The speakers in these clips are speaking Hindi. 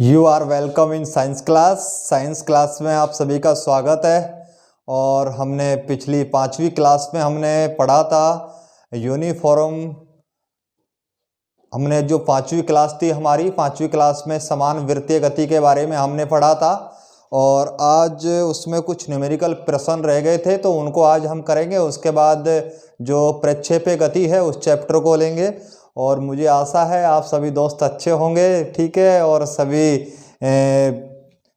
You are welcome in science class. Science class में आप सभी का स्वागत है। और हमने पिछली 5वीं क्लास में हमने पढ़ा था यूनिफॉर्म। हमने जो 5वीं क्लास थी हमारी 5वीं क्लास में समान वृत्तीय गति के बारे में हमने पढ़ा था। और आज उसमें कुछ न्यूमेरिकल प्रश्न रह गए थे तो उनको आज हम करेंगे। उसके बाद जो प्रक्षेप्य गति है उस चैप्टर को लेंगे। और मुझे आशा है आप सभी दोस्त अच्छे होंगे, ठीक है। और सभी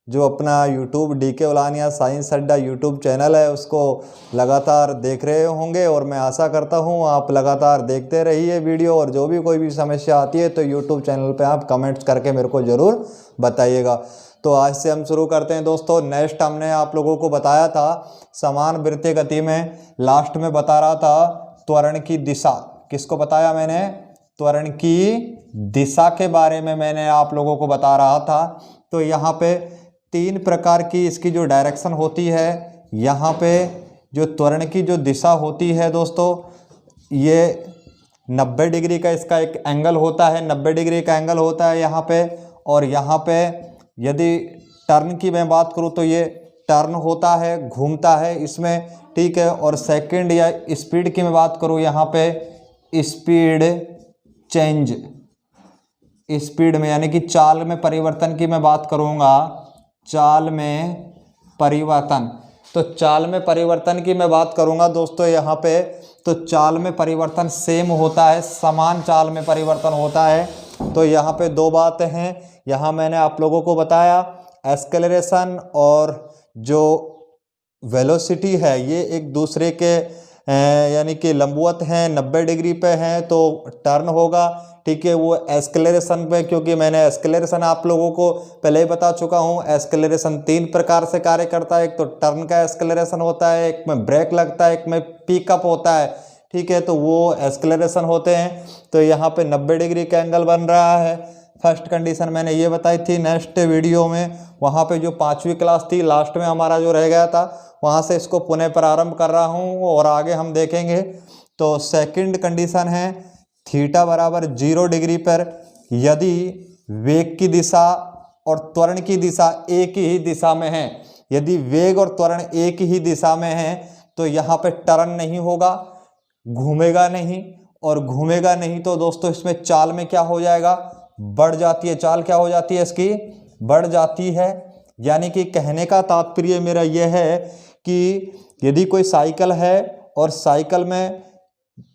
जो अपना यूट्यूब DK उलानिया साइंस अड्डा यूट्यूब चैनल है उसको लगातार देख रहे होंगे। और मैं आशा करता हूँ आप लगातार देखते रहिए वीडियो। और जो भी कोई भी समस्या आती है तो यूट्यूब चैनल पे आप कमेंट्स करके मेरे को ज़रूर बताइएगा। तो आज से हम शुरू करते हैं दोस्तों। नेक्स्ट हमने आप लोगों को बताया था समान वृत्तीय गति में, लास्ट में बता रहा था त्वरण की दिशा। किसको बताया मैंने? त्वरण की दिशा के बारे में मैंने आप लोगों को बता रहा था। तो यहाँ पे 3 प्रकार की इसकी जो डायरेक्शन होती है, यहाँ पे जो त्वरण की जो दिशा होती है दोस्तों, ये 90 डिग्री का इसका एक एंगल होता है, 90 डिग्री का एंगल होता है यहाँ पे। और यहाँ पे यदि टर्न की मैं बात करूँ तो ये टर्न होता है, घूमता है इसमें, ठीक है। और सेकंड या स्पीड की मैं बात करूँ, यहाँ पे स्पीड चेंज, स्पीड में यानी कि चाल में परिवर्तन की मैं बात करूँगा, चाल में परिवर्तन। तो चाल में परिवर्तन की मैं बात करूँगा दोस्तों यहाँ पे, तो चाल में परिवर्तन सेम होता है, समान चाल में परिवर्तन होता है। तो यहाँ पे 2 बातें हैं। यहाँ मैंने आप लोगों को बताया एक्सेलरेशन और जो वेलोसिटी है ये एक दूसरे के यानी कि लंबवत हैं, 90 डिग्री पे हैं तो टर्न होगा, ठीक है। वो एक्सेलरेशन पे, क्योंकि मैंने एक्सेलरेशन आप लोगों को पहले ही बता चुका हूँ। एक्सेलरेशन 3 प्रकार से कार्य करता है। एक तो टर्न का एक्सेलरेशन होता है, एक में ब्रेक लगता है, एक में पिकअप होता है, ठीक है। तो वो एक्सेलरेशन होते हैं। तो यहाँ पे 90 डिग्री का एंगल बन रहा है। फर्स्ट कंडीशन मैंने ये बताई थी नेक्स्ट वीडियो में। वहाँ पे जो 5वीं क्लास थी लास्ट में हमारा जो रह गया था, वहाँ से इसको पुनः प्रारंभ कर रहा हूँ और आगे हम देखेंगे। तो सेकंड कंडीशन है थीटा बराबर 0 डिग्री पर यदि वेग की दिशा और त्वरण की दिशा एक ही दिशा में है, यदि वेग और त्वरण एक ही दिशा में है तो यहाँ पे टर्न नहीं होगा, घूमेगा नहीं। और घूमेगा नहीं तो दोस्तों इसमें चाल में क्या हो जाएगा, बढ़ जाती है। चाल क्या हो जाती है इसकी, बढ़ जाती है। यानी कि कहने का तात्पर्य मेरा यह है कि यदि कोई साइकिल है और साइकिल में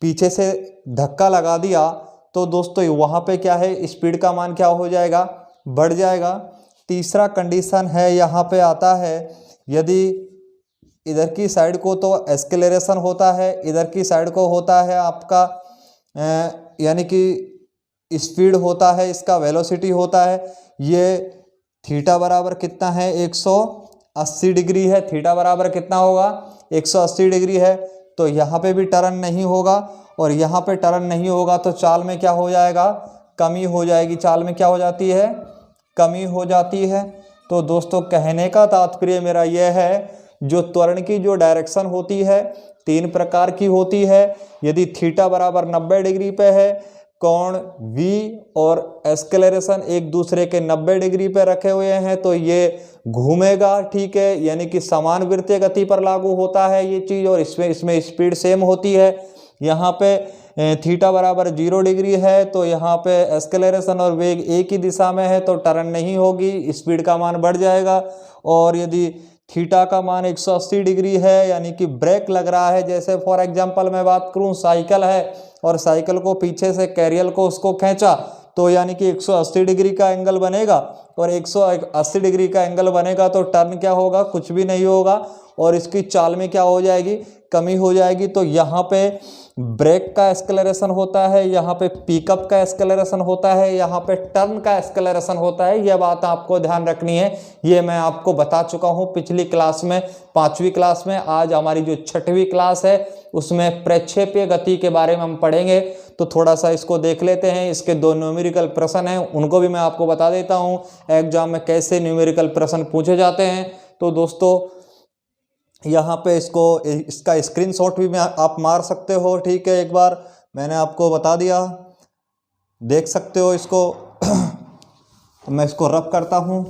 पीछे से धक्का लगा दिया तो दोस्तों वहाँ पे क्या है, स्पीड का मान क्या हो जाएगा, बढ़ जाएगा। तीसरा कंडीशन है यहाँ पे आता है यदि इधर की साइड को तो एक्सेलरेशन होता है, इधर की साइड को होता है आपका यानी कि स्पीड होता है, इसका वेलोसिटी होता है। ये थीटा बराबर कितना है, 180 डिग्री है। थीटा बराबर कितना होगा, 180 डिग्री है। तो यहाँ पे भी टर्न नहीं होगा और यहाँ पे टर्न नहीं होगा तो चाल में क्या हो जाएगा, कमी हो जाएगी। चाल में क्या हो जाती है, कमी हो जाती है। तो दोस्तों कहने का तात्पर्य मेरा यह है जो त्वरण की जो डायरेक्शन होती है 3 प्रकार की होती है। यदि थीटा बराबर 90 डिग्री पे है, कोण V और एक्सेलरेशन एक दूसरे के 90 डिग्री पे रखे हुए हैं तो ये घूमेगा, ठीक है। यानी कि समान वृत्तीय गति पर लागू होता है ये चीज़। और इसमें स्पीड सेम होती है। यहाँ पे थीटा बराबर 0 डिग्री है तो यहाँ पे एक्सेलरेशन और वेग एक ही दिशा में है तो टर्न नहीं होगी, स्पीड का मान बढ़ जाएगा। और यदि थीटा का मान 180 डिग्री है यानी कि ब्रेक लग रहा है, जैसे फॉर एग्जांपल मैं बात करूं साइकिल है और साइकिल को पीछे से कैरियर को उसको खींचा तो यानी कि 180 डिग्री का एंगल बनेगा। और 180 डिग्री का एंगल बनेगा तो टर्न क्या होगा, कुछ भी नहीं होगा। और इसकी चाल में क्या हो जाएगी, कमी हो जाएगी। तो यहाँ पे ब्रेक का एक्सेलरेशन होता है, यहाँ पे पिकअप का एक्सेलरेशन होता है, यहाँ पे टर्न का एक्सेलरेशन होता है। यह बात आपको ध्यान रखनी है। ये मैं आपको बता चुका हूँ पिछली क्लास में, 5वीं क्लास में। आज हमारी जो 6वीं क्लास है उसमें प्रक्षेपीय गति के बारे में हम पढ़ेंगे। तो थोड़ा सा इसको देख लेते हैं। इसके 2 न्यूमेरिकल प्रश्न हैं, उनको भी मैं आपको बता देता हूँ एग्जाम में कैसे न्यूमेरिकल प्रश्न पूछे जाते हैं। तो दोस्तों यहाँ पे इसका स्क्रीनशॉट भी आप मार सकते हो, ठीक है। एक बार मैंने आपको बता दिया, देख सकते हो इसको। तो मैं इसको रब करता हूँ।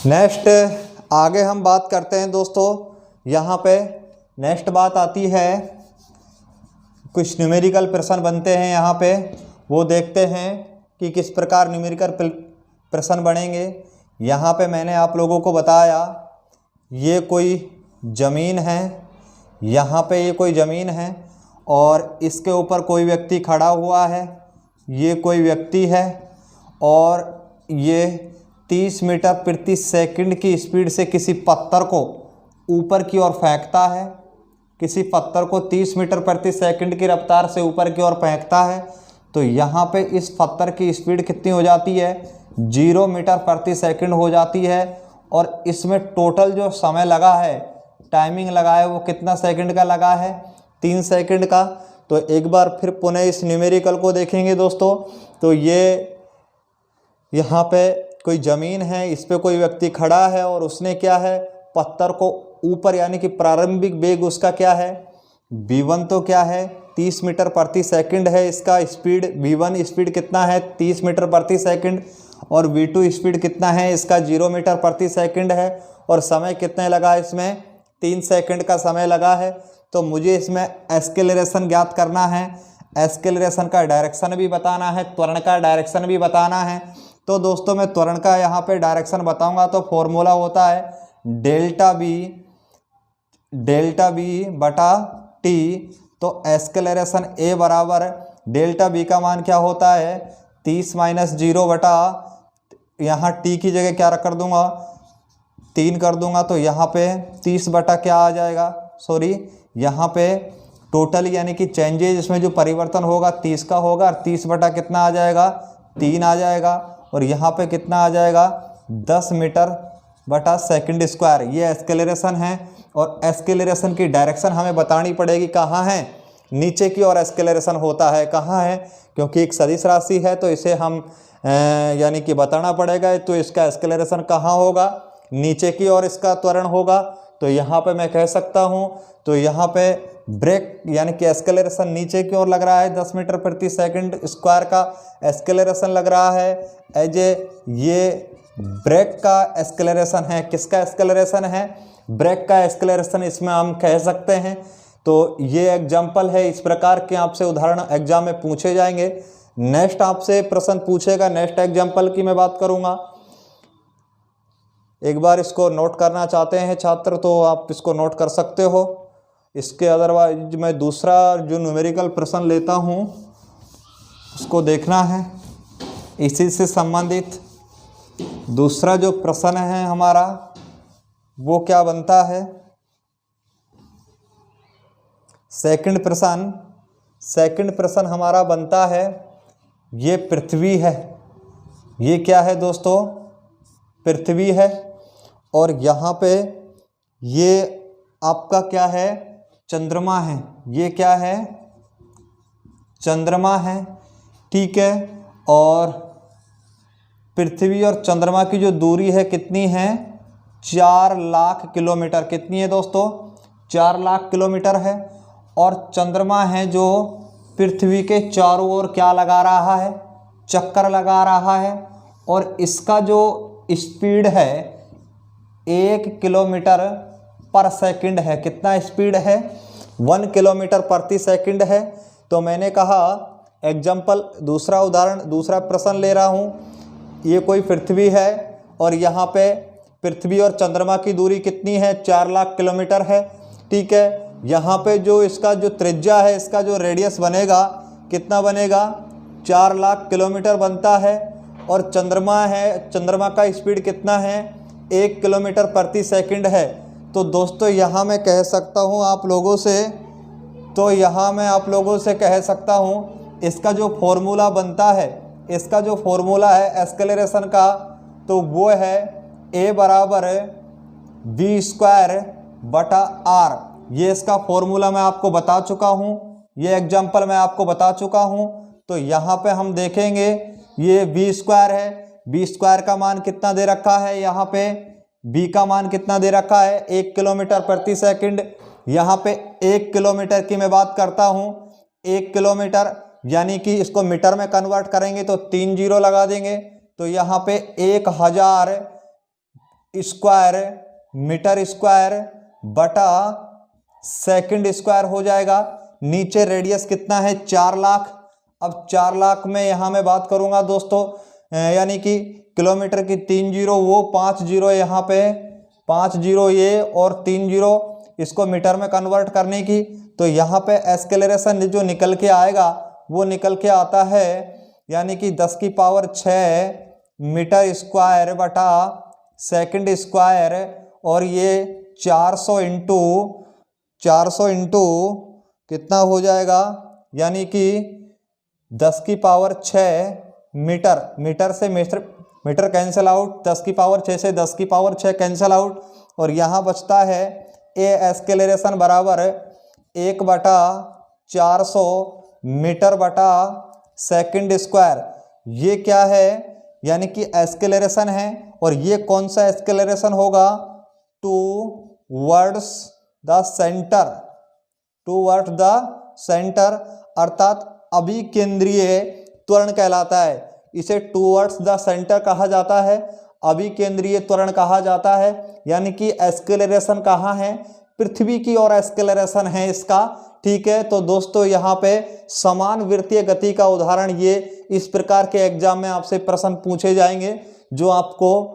नेक्स्ट आगे हम बात करते हैं दोस्तों। यहाँ पे नेक्स्ट बात आती है, कुछ न्यूमेरिकल प्रश्न बनते हैं यहाँ पे, वो देखते हैं कि किस प्रकार न्यूमेरिकल प्रश्न बनेंगे। यहाँ पे मैंने आप लोगों को बताया ये कोई ज़मीन है, यहाँ पे ये कोई ज़मीन है और इसके ऊपर कोई व्यक्ति खड़ा हुआ है, ये कोई व्यक्ति है और ये 30 मीटर प्रति सेकंड की स्पीड से किसी पत्थर को ऊपर की ओर फेंकता है। किसी पत्थर को 30 मीटर प्रति सेकंड की रफ्तार से ऊपर की ओर फेंकता है, तो यहाँ पे इस पत्थर की स्पीड कितनी हो जाती है? 0 मीटर प्रति सेकंड हो जाती है। और इसमें टोटल जो समय लगा है, टाइमिंग लगा है, वो कितना सेकंड का लगा है? 3 सेकंड का। तो एक बार फिर पुनः इस न्यूमेरिकल को देखेंगे दोस्तों। तो ये यहाँ पे कोई ज़मीन है, इस पे कोई व्यक्ति खड़ा है और उसने क्या है, पत्थर को ऊपर, यानी कि प्रारंभिक वेग उसका क्या है? v1 तो क्या है? 30 मीटर प्रति सेकंड है इसका स्पीड। v1 स्पीड कितना है? 30 मीटर प्रति सेकंड। और v2 स्पीड कितना है इसका? 0 मीटर प्रति सेकंड है। और समय कितने लगा इसमें? 3 सेकंड का समय लगा है। तो मुझे इसमें एक्सेलरेशन ज्ञात करना है। एक्सेलरेशन का डायरेक्शन भी बताना है, त्वरण का डायरेक्शन भी बताना है। तो दोस्तों मैं त्वरण का यहाँ पे डायरेक्शन बताऊंगा तो फॉर्मूला होता है डेल्टा बी बटा टी। तो एक्सेलरेशन ए बराबर डेल्टा बी का मान क्या होता है? 30 माइनस 0 बटा, यहाँ टी की जगह क्या कर दूंगा? 3 कर दूंगा। तो यहाँ पे 30 बटा क्या आ जाएगा? सॉरी, यहाँ पे टोटल यानी कि चेंजेज, इसमें जो परिवर्तन होगा 30 का होगा। 30 बटा कितना आ जाएगा? 3 आ जाएगा। और यहाँ पे कितना आ जाएगा? 10 मीटर बटा सेकंड स्क्वायर। ये एक्सेलरेशन है। और एक्सेलरेशन की डायरेक्शन हमें बतानी पड़ेगी, कहाँ है? नीचे की ओर एक्सेलरेशन होता है। कहाँ है? क्योंकि एक सदिश राशि है तो इसे हम यानी कि बताना पड़ेगा। तो इसका एक्सेलरेशन कहाँ होगा? नीचे की ओर इसका त्वरण होगा। तो यहाँ पे मैं कह सकता हूँ, तो यहाँ पे ब्रेक यानी कि एक्सेलरेशन नीचे की ओर लग रहा है। 10 मीटर प्रति सेकंड स्क्वायर का एक्सेलरेशन लग रहा है। ये ब्रेक का एक्सेलरेशन है। किसका एक्सेलरेशन है? ब्रेक का एक्सेलरेशन इसमें हम कह सकते हैं। तो ये एग्जाम्पल है, इस प्रकार के आपसे उदाहरण एग्जाम में पूछे जाएंगे। नेक्स्ट आपसे प्रश्न पूछेगा, नेक्स्ट एग्जाम्पल की मैं बात करूँगा। एक बार इसको नोट करना चाहते हैं छात्र तो आप इसको नोट कर सकते हो। इसके अदरवाइज मैं दूसरा जो न्यूमेरिकल प्रश्न लेता हूँ उसको देखना है। इसी से संबंधित दूसरा जो प्रश्न है हमारा वो क्या बनता है? सेकंड प्रश्न हमारा बनता है, ये पृथ्वी है। ये क्या है दोस्तों? पृथ्वी है। और यहाँ पे ये आपका क्या है? चंद्रमा है। ये क्या है? चंद्रमा है। ठीक है। और पृथ्वी और चंद्रमा की जो दूरी है कितनी है? 4 लाख किलोमीटर। कितनी है दोस्तों? 4 लाख किलोमीटर है। और चंद्रमा है जो पृथ्वी के चारों ओर क्या लगा रहा है? चक्कर लगा रहा है। और इसका जो स्पीड है 1 किलोमीटर पर सेकंड है। कितना स्पीड है? 1 किलोमीटर प्रति सेकंड है। तो मैंने कहा एग्जाम्पल, दूसरा उदाहरण, दूसरा प्रश्न ले रहा हूँ। ये कोई पृथ्वी है और यहाँ पे पृथ्वी और चंद्रमा की दूरी कितनी है? 4 लाख किलोमीटर है। ठीक है। यहाँ पे जो इसका जो त्रिज्या है, इसका जो रेडियस बनेगा कितना बनेगा? 4 लाख किलोमीटर बनता है। और चंद्रमा है, चंद्रमा का स्पीड कितना है? 1 किलोमीटर प्रति सेकंड है। तो दोस्तों यहाँ मैं कह सकता हूँ आप लोगों से तो यहाँ मैं आप लोगों से कह सकता हूँ इसका जो फॉर्मूला बनता है, इसका जो फॉर्मूला है एक्सेलरेशन का, तो वो है a बराबर v स्क्वायर बटा r। ये इसका फॉर्मूला मैं आपको बता चुका हूँ, ये एग्जाम्पल मैं आपको बता चुका हूँ। तो यहाँ पे हम देखेंगे ये v स्क्वायर है, v स्क्वायर का मान कितना दे रखा है, यहाँ पे v का मान कितना दे रखा है 1 किलोमीटर प्रति सेकंड। यहाँ पे 1 किलोमीटर की मैं बात करता हूँ, 1 किलोमीटर यानी कि इसको मीटर में कन्वर्ट करेंगे तो 3 जीरो लगा देंगे, तो यहाँ पे 1000 स्क्वायर मीटर स्क्वायर बटा सेकंड स्क्वायर हो जाएगा। नीचे रेडियस कितना है 4 लाख। अब 4 लाख में यहाँ मैं बात करूँगा दोस्तों, यानी कि किलोमीटर की 3 जीरो, वो 5 जीरो यहाँ पे, 5 जीरो ये और 3 जीरो इसको मीटर में कन्वर्ट करने की, तो यहाँ पे एक्सेलरेशन जो निकल के आएगा वो निकल के आता है यानी कि 10 की पावर 6 मीटर स्क्वायर बटा सेकंड स्क्वायर, और ये 400 इंटू कितना हो जाएगा, यानी कि 10 की पावर 6 मीटर, मीटर से मीटर कैंसिल आउट, 10 की पावर 6 से 10 की पावर 6 कैंसिल आउट, और यहाँ बचता है ए एक्सेलरेशन बराबर 1 बटा 400 मीटर बटा सेकंड स्क्वायर। ये क्या है, यानी कि एक्सेलरेशन है, और ये कौन सा एक्सेलरेशन होगा, towards the centre, towards the centre, अर्थात अभिकेंद्रीय त्वरण कहलाता है। इसे टूवर्ड्स द सेंटर कहा जाता है, अभिकेंद्रीय त्वरण कहा जाता है। यानी कि एक्सेलरेशन कहाँ है, पृथ्वी की ओर एक्सेलरेशन है इसका, ठीक है। तो दोस्तों यहाँ पे समान वृत्तीय गति का उदाहरण ये इस प्रकार के एग्जाम में आपसे प्रश्न पूछे जाएंगे जो आपको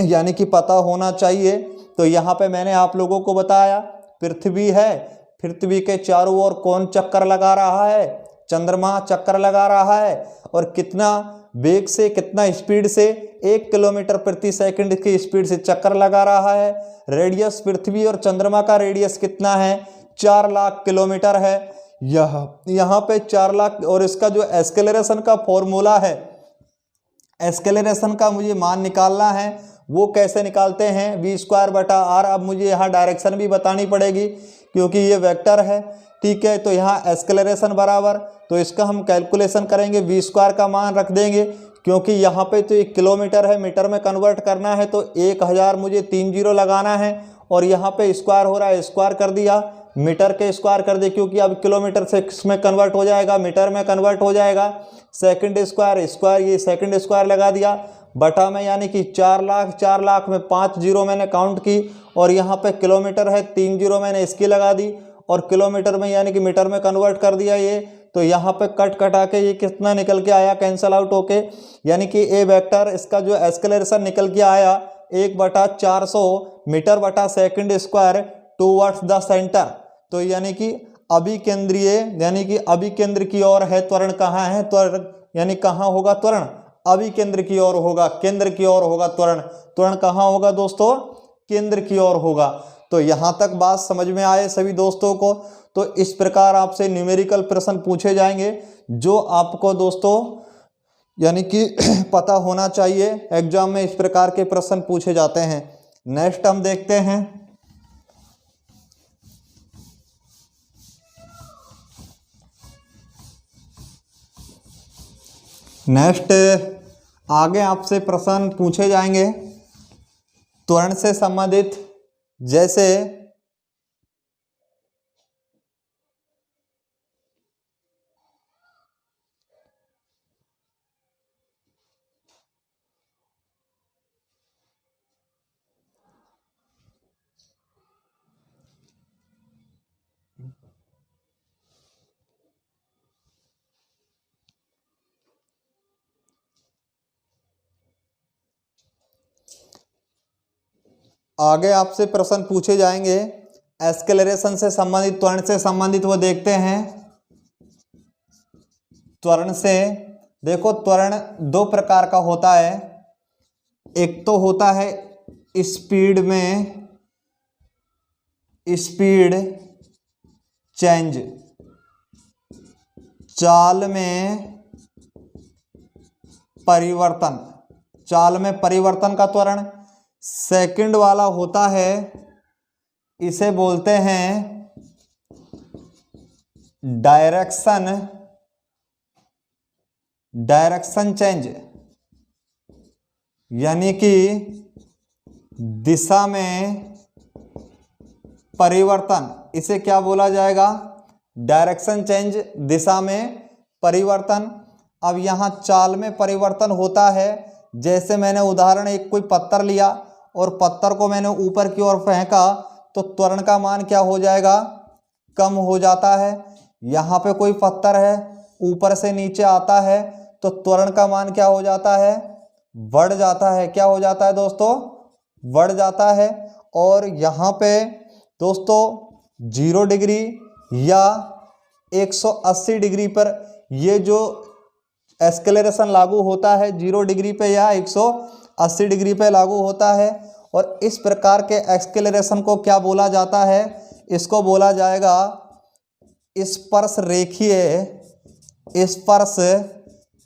यानी कि पता होना चाहिए। तो यहाँ पे मैंने आप लोगों को बताया पृथ्वी है, पृथ्वी के चारों ओर कौन चक्कर लगा रहा है, चंद्रमा चक्कर लगा रहा है, और कितना वेग से, कितना स्पीड से, 1 किलोमीटर प्रति सेकंड की स्पीड से चक्कर लगा रहा है। रेडियस पृथ्वी और चंद्रमा का रेडियस कितना है, 4 लाख किलोमीटर है। यहाँ पे 4 लाख, और इसका जो एक्सेलरेशन का फॉर्मूला है, एक्सेलरेशन का मुझे मान निकालना है, वो कैसे निकालते हैं, v स्क्वायर बटा r। अब मुझे यहाँ डायरेक्शन भी बतानी पड़ेगी क्योंकि ये वेक्टर है, ठीक है। तो यहाँ एक्सेलरेशन बराबर, तो इसका हम कैलकुलेशन करेंगे, v स्क्वायर का मान रख देंगे क्योंकि यहाँ पे तो 1 किलोमीटर है, मीटर में कन्वर्ट करना है तो 1000 मुझे 3 जीरो लगाना है, और यहाँ पे स्क्वायर हो रहा है, स्क्वायर कर दिया, मीटर के स्क्वायर कर दे क्योंकि अब किलोमीटर से किसमें कन्वर्ट हो जाएगा, मीटर में कन्वर्ट हो जाएगा। सेकंड स्क्वायर, स्क्वायर ये सेकंड स्क्वायर लगा दिया, बटा में यानी कि 4 लाख, 4 लाख में 5 जीरो मैंने काउंट की, और यहाँ पे किलोमीटर है 3 जीरो मैंने इसकी लगा दी, और किलोमीटर में यानी कि मीटर में कन्वर्ट कर दिया ये। तो यहाँ पे कट कटा के ये कितना निकल के आया, कैंसल आउट होके, यानी कि ए वेक्टर इसका जो एक्सेलरेशन निकल के आया 1 बटा 400 मीटर बटा second square towards the centre. तो यानी कि अभिकेंद्रीय, यानी कि अभिकेंद्र की ओर है त्वरण, कहाँ है त्वरण, यानी कहाँ होगा त्वरण, अभिकेंद्र की ओर होगा, केंद्र की ओर होगा त्वरण। त्वरण कहाँ होगा दोस्तों, केंद्र की ओर होगा। तो यहाँ तक बात समझ में आए सभी दोस्तों को। तो इस प्रकार आपसे न्यूमेरिकल प्रश्न पूछे जाएंगे जो आपको दोस्तों यानी कि पता होना चाहिए, एग्जाम में इस प्रकार के प्रश्न पूछे जाते हैं। नेक्स्ट हम देखते हैं, नेक्स्ट आगे आपसे प्रश्न पूछे जाएंगे त्वरण से संबंधित, जैसे आगे आपसे प्रश्न पूछे जाएंगे एक्सेलरेशन से संबंधित, त्वरण से संबंधित, वो देखते हैं। त्वरण से देखो, त्वरण 2 प्रकार का होता है, एक तो होता है स्पीड में, स्पीड चेंज, चाल में परिवर्तन, चाल में परिवर्तन का त्वरण। सेकंड वाला होता है, इसे बोलते हैं डायरेक्शन चेंज, यानी कि दिशा में परिवर्तन। इसे क्या बोला जाएगा? डायरेक्शन चेंज, दिशा में परिवर्तन। अब यहाँ चाल में परिवर्तन होता है, जैसे मैंने उदाहरण एक कोई पत्थर लिया और पत्थर को मैंने ऊपर की ओर फेंका तो त्वरण का मान क्या हो जाएगा? कम हो जाता है। यहाँ पे कोई पत्थर है, ऊपर से नीचे आता है तो त्वरण का मान क्या हो जाता है? बढ़ जाता है। क्या हो जाता है दोस्तों? बढ़ जाता है। और यहाँ पे दोस्तों 0 डिग्री या 180 डिग्री पर ये जो एक्सेलरेशन लागू होता है 0 डिग्री पे या 180 डिग्री पे लागू होता है। और इस प्रकार के एक्सेलरेशन को क्या बोला जाता है? इसको बोला जाएगा स्पर्श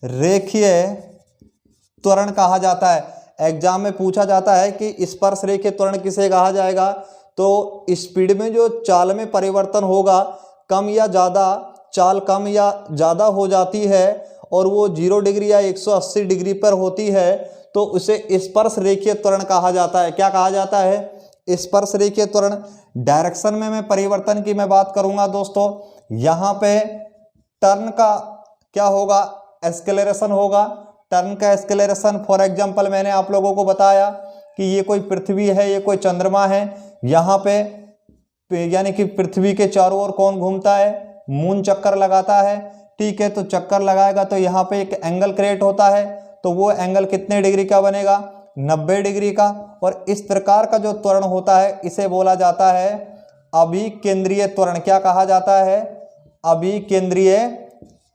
रेखीय त्वरण कहा जाता है। एग्जाम में पूछा जाता है कि स्पर्श रेखीय त्वरण किसे कहा जाएगा? तो स्पीड में जो चाल में परिवर्तन होगा, कम या ज़्यादा, चाल कम या ज़्यादा हो जाती है और वो 0 डिग्री या 180 डिग्री पर होती है तो उसे स्पर्श रेखीय त्वरण कहा जाता है। क्या कहा जाता है? स्पर्श रेखीय त्वरण। डायरेक्शन में मैं परिवर्तन की मैं बात करूंगा दोस्तों। यहाँ पे टर्न का क्या होगा? एक्सेलरेशन होगा। टर्न का एक्सेलरेशन, फॉर एग्जांपल मैंने आप लोगों को बताया कि ये कोई पृथ्वी है, ये कोई चंद्रमा है। यहाँ पे यानी कि पृथ्वी के चारों ओर कौन घूमता है? मून चक्कर लगाता है। ठीक है, तो चक्कर लगाएगा तो यहाँ पे एक एंगल क्रिएट होता है, तो वो एंगल कितने डिग्री का बनेगा? 90 डिग्री का। और इस प्रकार का जो त्वरण होता है इसे बोला जाता है अभिकेंद्रीय त्वरण। क्या कहा जाता है? अभिकेंद्रीय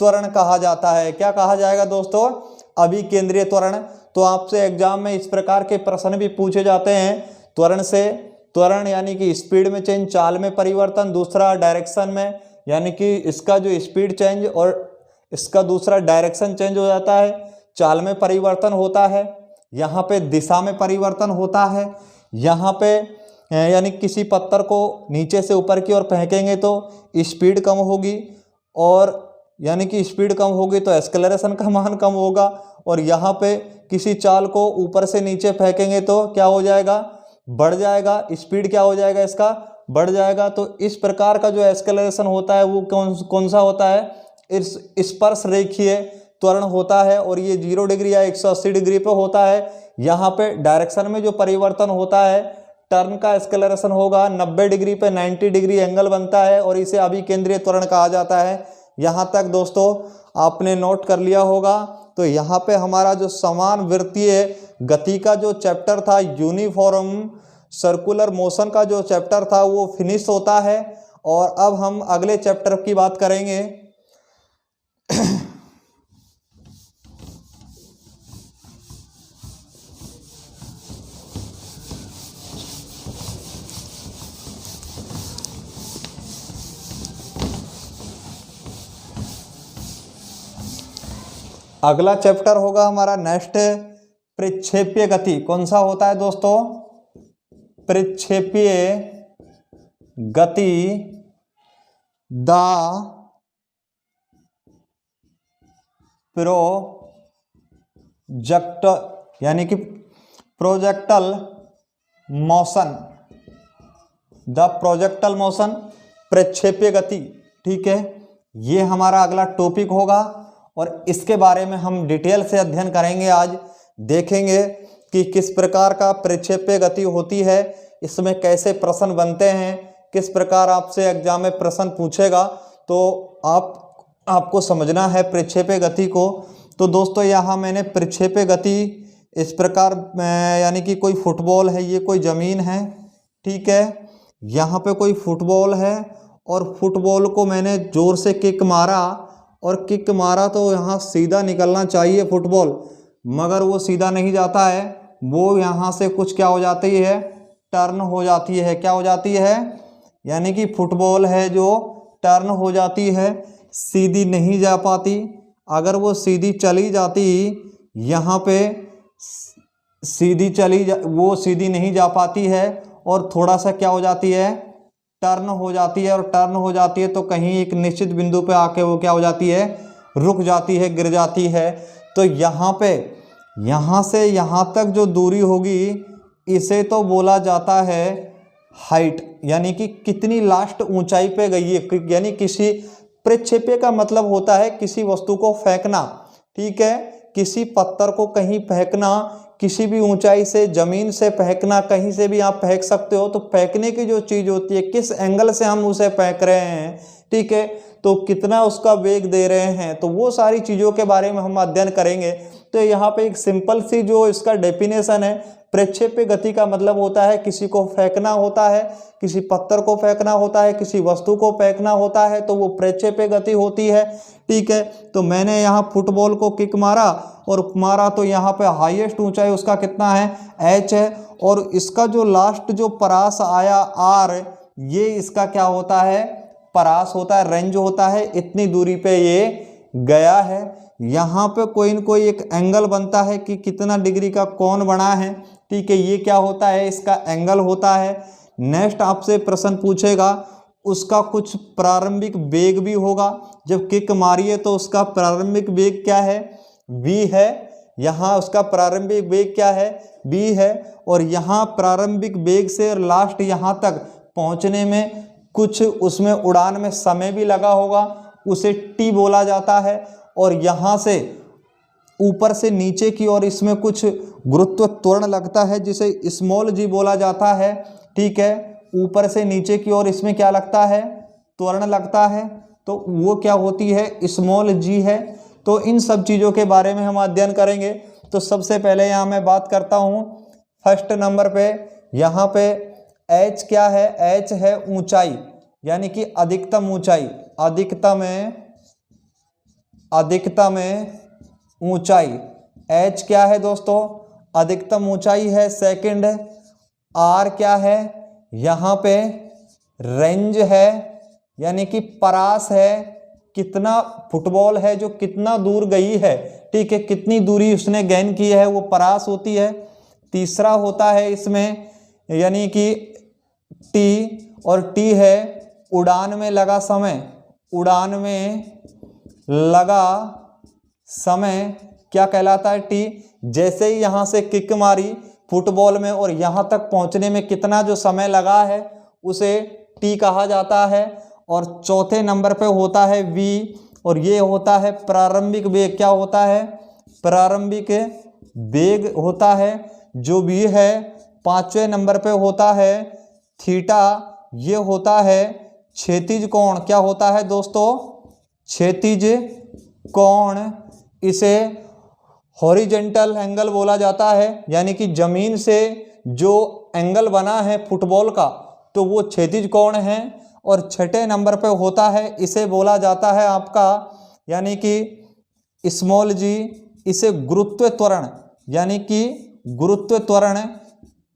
त्वरण कहा जाता है। क्या कहा जाएगा दोस्तों? अभिकेंद्रीय त्वरण। तो आपसे एग्जाम में इस प्रकार के प्रश्न भी पूछे जाते हैं त्वरण से। त्वरण यानी कि स्पीड में चेंज, चाल में परिवर्तन। दूसरा डायरेक्शन में, यानी कि इसका जो स्पीड चेंज और इसका दूसरा डायरेक्शन चेंज हो जाता है। चाल में परिवर्तन होता है, यहाँ पे दिशा में परिवर्तन होता है। यहाँ पे यानी किसी पत्थर को नीचे से ऊपर की ओर फेंकेंगे तो स्पीड कम होगी, और यानी कि स्पीड कम होगी तो एक्सेलरेशन का मान कम होगा। और यहाँ पे किसी चाल को ऊपर से नीचे फेंकेंगे तो क्या हो जाएगा? बढ़ जाएगा। स्पीड क्या हो जाएगा? इसका बढ़ जाएगा। तो इस प्रकार का जो एक्सेलरेशन होता है वो कौन सा होता है? इस स्पर्श रेखीय त्वरण होता है। और ये 0 डिग्री या 180 डिग्री पे होता है। यहाँ पे डायरेक्शन में जो परिवर्तन होता है, टर्न का एक्सेलरेशन होगा 90 डिग्री पे 90 डिग्री एंगल बनता है और इसे अभिकेंद्रीय त्वरण कहा जाता है। यहाँ तक दोस्तों आपने नोट कर लिया होगा। तो यहाँ पे हमारा जो समान वृत्तीय गति का जो चैप्टर था, यूनिफॉर्म सर्कुलर मोशन का जो चैप्टर था, वो फिनिश होता है। और अब हम अगले चैप्टर की बात करेंगे। अगला चैप्टर होगा हमारा नेक्स्ट, प्रक्षेपीय गति। कौन सा होता है दोस्तों? प्रक्षेपीय गति। द यानी कि projectile motion, the projectile motion, प्रक्षेपीय गति। ठीक है, ये हमारा अगला टॉपिक होगा और इसके बारे में हम डिटेल से अध्ययन करेंगे। आज देखेंगे कि किस प्रकार का प्रक्षेपीय गति होती है, इसमें कैसे प्रश्न बनते हैं, किस प्रकार आपसे एग्जाम में प्रश्न पूछेगा। तो आपको समझना है प्रक्षेपीय गति को। तो दोस्तों यहाँ मैंने प्रक्षेपीय गति इस प्रकार, यानी कि कोई फुटबॉल है, ये कोई ज़मीन है। ठीक है, यहाँ पे कोई फुटबॉल है और फुटबॉल को मैंने ज़ोर से किक मारा और किक मारा तो यहाँ सीधा निकलना चाहिए फुटबॉल, मगर वो सीधा नहीं जाता है। वो यहाँ से कुछ क्या हो जाती है? टर्न हो जाती है। क्या हो जाती है? यानी कि फुटबॉल है जो टर्न हो जाती है, सीधी नहीं जा पाती। अगर वो सीधी चली जाती, यहाँ पे वो सीधी नहीं जा पाती है और थोड़ा सा क्या हो जाती है, टर्न हो जाती है। और टर्न हो जाती है तो कहीं एक निश्चित बिंदु पे आके वो क्या हो जाती है, रुक जाती है, गिर जाती है। तो यहाँ पे यहाँ से यहाँ तक जो दूरी होगी इसे तो बोला जाता है हाइट, यानी कि कितनी लास्ट ऊंचाई पे गई है। यानी किसी प्रक्षेप्य का मतलब होता है किसी वस्तु को फेंकना, ठीक है, किसी पत्थर को कहीं फेंकना, किसी भी ऊंचाई से, जमीन से फेंकना, कहीं से भी आप फेंक सकते हो। तो फेंकने की जो चीज होती है, किस एंगल से हम उसे फेंक रहे हैं, ठीक है, तो कितना उसका वेग दे रहे हैं, तो वो सारी चीजों के बारे में हम अध्ययन करेंगे। तो यहाँ पे एक सिंपल सी जो इसका डेफिनेशन है, प्रक्षेप्य गति का मतलब होता है किसी को फेंकना होता है, किसी पत्थर को फेंकना होता है, किसी वस्तु को फेंकना होता है, तो वो प्रक्षेप्य गति होती है, ठीक है। तो मैंने यहाँ फुटबॉल को किक मारा तो यहाँ पे हाईएस्ट ऊंचाई उसका कितना है, h है, और इसका जो लास्ट जो परास आया r, ये इसका क्या होता है, परास होता है, रेंज होता है, इतनी दूरी पे ये गया है। यहाँ पे कोई न कोई एक एंगल बनता है कि कितना डिग्री का कोण बना है, ठीक है, ये क्या होता है, इसका एंगल होता है। नेक्स्ट आपसे प्रश्न पूछेगा, उसका कुछ प्रारंभिक वेग भी होगा, जब किक मारिए तो उसका प्रारंभिक वेग क्या है, v है। यहाँ उसका प्रारंभिक वेग क्या है, v है। और यहाँ प्रारंभिक वेग से लास्ट यहाँ तक पहुँचने में कुछ उसमें उड़ान में समय भी लगा होगा, उसे t बोला जाता है। और यहाँ से ऊपर से नीचे की ओर इसमें कुछ गुरुत्व त्वरण लगता है जिसे स्मॉल g बोला जाता है, ठीक है। ऊपर से नीचे की ओर इसमें क्या लगता है, त्वरण लगता है, तो वो क्या होती है, स्मॉल g है। तो इन सब चीज़ों के बारे में हम अध्ययन करेंगे। तो सबसे पहले यहाँ मैं बात करता हूँ फर्स्ट नंबर पे, यहाँ पे h क्या है, h है ऊंचाई, यानी कि अधिकतम ऊंचाई, अधिकतम ऊंचाई, h क्या है दोस्तों, अधिकतम ऊंचाई है। सेकंड r क्या है, यहाँ पे रेंज है, यानी कि परास है, कितना फुटबॉल है जो कितना दूर गई है, ठीक है, कितनी दूरी उसने गेन की है, वो परास होती है। तीसरा होता है इसमें यानी कि t, और t है उड़ान में लगा समय, उड़ान में लगा समय क्या कहलाता है, t। जैसे ही यहाँ से किक मारी फुटबॉल में और यहाँ तक पहुँचने में कितना जो समय लगा है उसे t कहा जाता है। और चौथे नंबर पे होता है v, और ये होता है प्रारंभिक वेग, क्या होता है, प्रारंभिक वेग होता है जो v है। पांचवें नंबर पे होता है थीटा, ये होता है क्षैतिज कोण, क्या होता है दोस्तों, क्षैतिज कोण, इसे हॉरिजेंटल एंगल बोला जाता है, यानी कि जमीन से जो एंगल बना है फुटबॉल का तो वो क्षैतिज कोण है। और छठे नंबर पे होता है, इसे बोला जाता है आपका यानी कि स्मॉल g, इसे गुरुत्व त्वरण, यानी कि गुरुत्व त्वरण,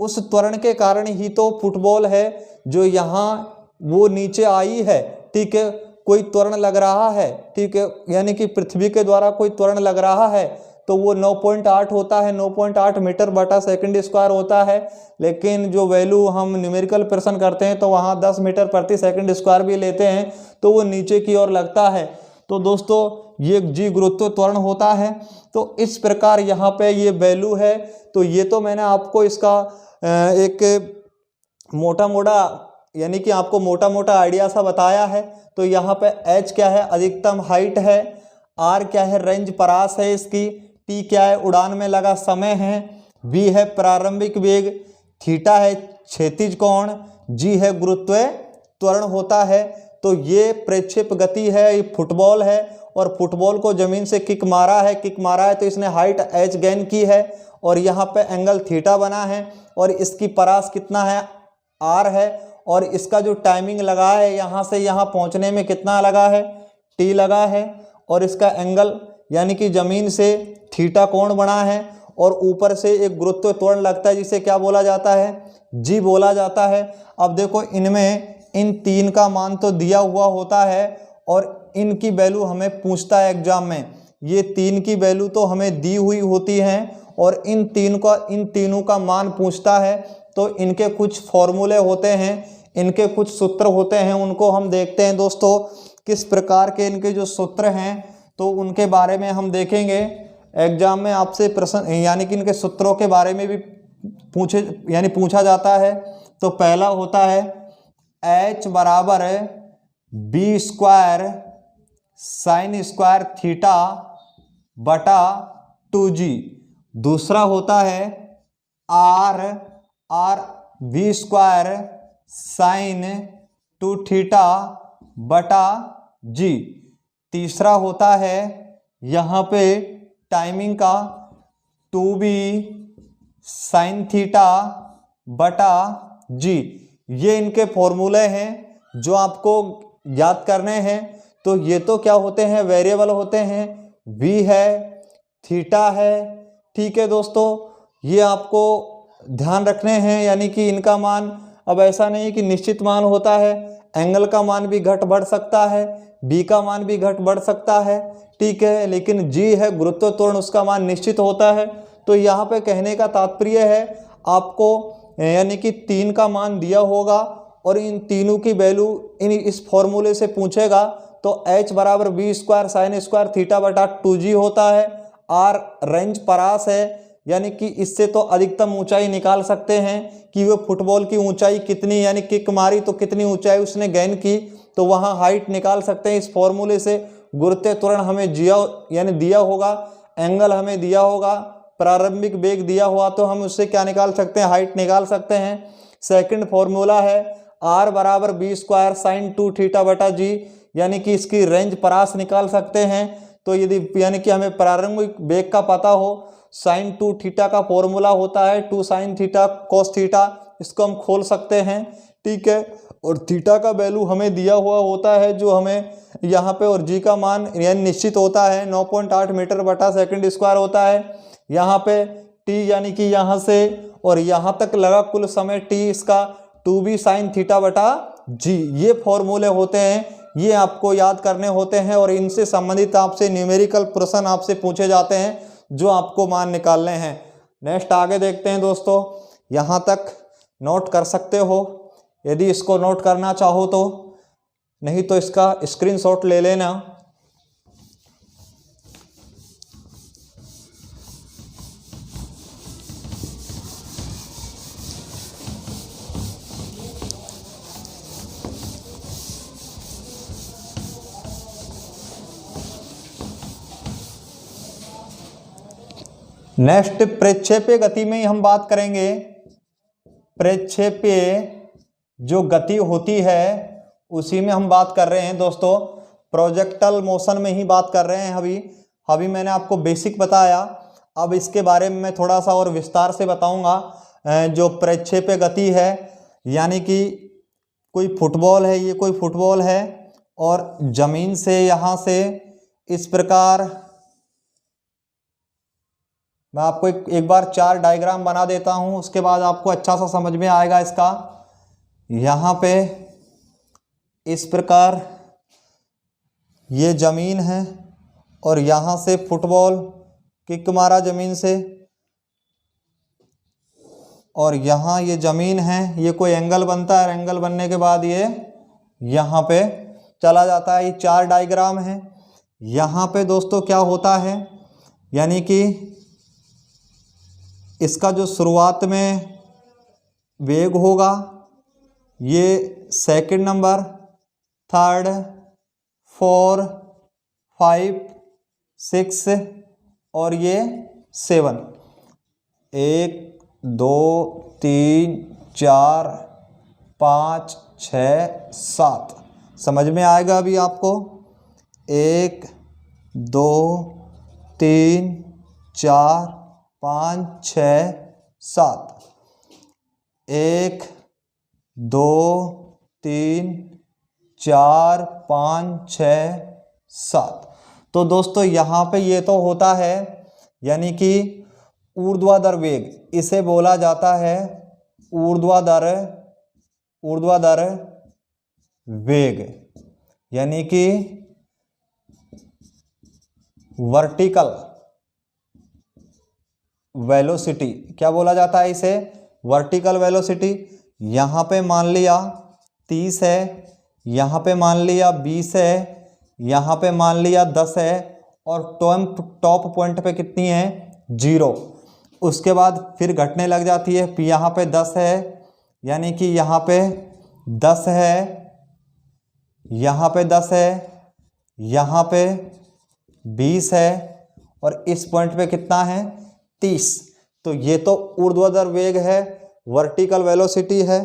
उस त्वरण के कारण ही तो फुटबॉल है जो यहाँ वो नीचे आई है, ठीक है, कोई त्वरण लग रहा है, ठीक है, यानी कि पृथ्वी के द्वारा कोई त्वरण लग रहा है तो वो 9.8 होता है, 9.8 मीटर बटा सेकंड स्क्वायर होता है। लेकिन जो वैल्यू हम न्यूमेरिकल प्रश्न करते हैं तो वहाँ 10 मीटर प्रति सेकंड स्क्वायर भी लेते हैं, तो वो नीचे की ओर लगता है। तो दोस्तों ये जी गुरुत्व त्वरण होता है। तो इस प्रकार यहाँ पे ये वैल्यू है। तो ये तो मैंने आपको इसका एक मोटा मोटा यानी कि आपको मोटा मोटा आइडिया सा बताया है। तो यहाँ पे h क्या है, अधिकतम हाइट है, r क्या है, रेंज परास है इसकी, t क्या है, उड़ान में लगा समय है, v है प्रारंभिक वेग, थीटा है क्षैतिज कोण, g है गुरुत्व त्वरण होता है। तो ये प्रक्षेप गति है, ये फुटबॉल है और फुटबॉल को जमीन से किक मारा है तो इसने हाइट h गेन की है और यहाँ पे एंगल थीटा बना है और इसकी परास कितना है, r है, और इसका जो टाइमिंग लगा है यहाँ से यहाँ पहुँचने में कितना लगा है, t लगा है, और इसका एंगल यानी कि जमीन से थीटा कोण बना है और ऊपर से एक गुरुत्व त्वरण लगता है जिसे क्या बोला जाता है, g बोला जाता है। अब देखो इनमें इन तीन का मान तो दिया हुआ होता है और इनकी वैल्यू हमें पूछता है एग्जाम में। ये तीन की वैल्यू तो हमें दी हुई होती है और इन तीनों का मान पूछता है। तो इनके कुछ फॉर्मूले होते हैं, इनके कुछ सूत्र होते हैं, उनको हम देखते हैं दोस्तों किस प्रकार के इनके जो सूत्र हैं तो उनके बारे में हम देखेंगे। एग्जाम में आपसे प्रश्न यानी कि इनके सूत्रों के बारे में भी पूछा जाता है। तो पहला होता है H बराबर B square sine square theta बटा 2g। दूसरा होता है R B square sine 2 theta बटा जी। तीसरा होता है यहाँ पे टाइमिंग का 2b साइन थीटा बटा जी। ये इनके फॉर्मूले हैं जो आपको याद करने हैं। तो ये तो क्या होते हैं, वेरिएबल होते हैं, v है, थीटा है, ठीक है दोस्तों, ये आपको ध्यान रखने हैं। यानी कि इनका मान अब ऐसा नहीं कि निश्चित मान होता है, एंगल का मान भी घट बढ़ सकता है, b का मान भी घट बढ़ सकता है, ठीक है, लेकिन g है गुरुत्व त्वरण, उसका मान निश्चित होता है। तो यहाँ पे कहने का तात्पर्य है आपको यानी कि 3 का मान दिया होगा और इन तीनों की वैल्यू इस फॉर्मूले से पूछेगा। तो h बराबर B square sine square theta बटा 2g होता है। r रेंज परास है, यानी कि इससे तो अधिकतम ऊंचाई निकाल सकते हैं कि वो फुटबॉल की ऊंचाई कितनी, यानी किक मारी तो कितनी ऊंचाई उसने गेन की, तो वहाँ हाइट निकाल सकते हैं इस फॉर्मूले से। गुरुत्व त्वरण हमें दिया होगा, एंगल हमें दिया होगा, प्रारंभिक वेग दिया हुआ, तो हम उससे क्या निकाल सकते हैं, हाइट निकाल सकते हैं। सेकंड फॉर्मूला है r बराबर बी स्क्वायर साइन 2 थीटा बटा जी, यानी कि इसकी रेंज परास निकाल सकते हैं। तो यदि यानी कि हमें प्रारंभिक वेग का पता हो, साइन 2 थीटा का फॉर्मूला होता है 2 साइन थीटा कोस थीटा, इसको हम खोल सकते हैं, ठीक है। और थीटा का वैल्यू हमें दिया हुआ होता है जो हमें यहाँ पे, और जी का मान यानी निश्चित होता है 9.8 मीटर बटा सेकंड स्क्वायर होता है। यहाँ पे टी यानी कि यहाँ से और यहाँ तक लगा कुल समय टी इसका 2b साइन थीटा बटा जी। ये फॉर्मूले होते हैं, ये आपको याद करने होते हैं और इनसे संबंधित आपसे न्यूमेरिकल प्रश्न आपसे पूछे जाते हैं जो आपको मान निकालने हैं। नेक्स्ट आगे देखते हैं दोस्तों, यहाँ तक नोट कर सकते हो यदि इसको नोट करना चाहो तो, नहीं तो इसका स्क्रीनशॉट ले लेना। नेक्स्ट प्रक्षेपीय गति में ही हम बात करेंगे। प्रक्षेपीय जो गति होती है उसी में हम बात कर रहे हैं दोस्तों, प्रोजेक्टल मोशन में ही बात कर रहे हैं। अभी मैंने आपको बेसिक बताया, अब इसके बारे में मैं थोड़ा सा और विस्तार से बताऊंगा। जो प्रक्षेपीय गति है यानी कि कोई फुटबॉल है, ये कोई फुटबॉल है और जमीन से यहाँ से इस प्रकार, मैं आपको एक बार 4 डायग्राम बना देता हूँ, उसके बाद आपको अच्छा सा समझ में आएगा इसका। यहाँ पे इस प्रकार ये ज़मीन है और यहाँ से फुटबॉल किक मारा ज़मीन से, और यहाँ ये ज़मीन है, ये कोई एंगल बनता है, एंगल बनने के बाद ये यहाँ पे चला जाता है। ये 4 डायग्राम है। यहाँ पे दोस्तों क्या होता है, यानी कि इसका जो शुरुआत में वेग होगा ये सेकंड नंबर, थर्ड, 4, 5, 6 और ये 7, 1, 2, 3, 4, 5, 6, 7। समझ में आएगा अभी आपको। 1, 2, 3, 4, 5, 6, 7, 1, 2, 3, 4, 5, 6, 7। तो दोस्तों यहाँ पे ये तो होता है यानी कि ऊर्ध्वाधर वेग, इसे बोला जाता है ऊर्ध्वाधर वेग, यानी कि वर्टिकल वेलोसिटी, क्या बोला जाता है इसे? Vertical velocity. यहाँ पे मान लिया 30 है, यहाँ पे मान लिया 20 है, यहाँ पे मान लिया 10 है, और टॉप पॉइंट पे कितनी है? 0। उसके बाद फिर घटने लग जाती है। यहाँ पे 10 है, यानी कि यहाँ पे 10 है, यहाँ पे 10 है, यहाँ पे 20 है, और इस पॉइंट पे कितना है? 30। तो ये तो ऊर्ध्वाधर वेग है, वर्टिकल वेलोसिटी है।